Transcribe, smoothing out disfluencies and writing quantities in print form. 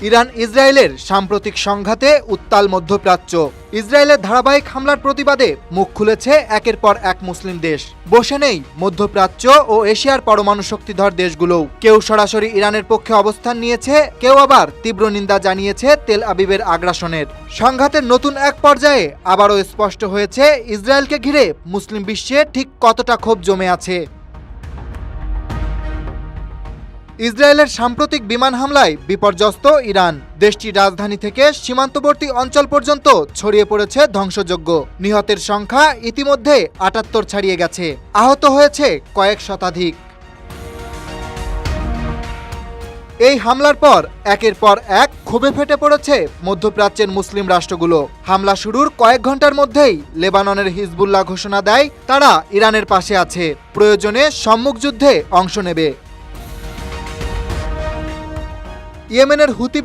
Iran ইসরায়েলের সাম্প্রতিক সংঘাতে উত্তাল মধ্যপ্রাচ্য। ইসরায়েলের ধারাবাহিক হামলার প্রতিবাদে মুখ খুলেছে একের পর এক মুসলিম দেশ। বসে নেই মধ্যপ্রাচ্য ও এশিয়ার পরমাণু শক্তিধর দেশগুলোও। কেউ সরাসরি ইরানের পক্ষে অবস্থান নিয়েছে, কেউ আবার তীব্র নিন্দা জানিয়েছে তেল আবিবের আগ্রাসনের। সংঘাতের নতুন এক পর্যায়ে আবারও স্পষ্ট হয়েছে ইসরায়েলকে ঘিরে মুসলিম বিশ্বে ঠিক কতটা ক্ষোভ জমে আছে। ইসরায়েলের সাম্প্রতিক বিমান হামলায় বিপর্যস্ত ইরান। দেশটির রাজধানী থেকে সীমান্তবর্তী অঞ্চল পর্যন্ত ছড়িয়ে পড়েছে ধ্বংসযজ্ঞ। নিহতের সংখ্যা ইতিমধ্যে ৭৮ ছাড়িয়ে গেছে, আহত হয়েছে কয়েক শতাধিক। এই হামলার পর একের পর এক ক্ষোভে ফেটে পড়েছে মধ্যপ্রাচ্যের মুসলিম রাষ্ট্রগুলো। হামলা শুরুর কয়েক ঘন্টার মধ্যেই লেবাননের হিজবুল্লাহ ঘোষণা দেয় তারা ইরানের পাশে আছে, প্রয়োজনে সম্মুখ যুদ্ধে অংশ নেবে। ইয়েমেনের হুতি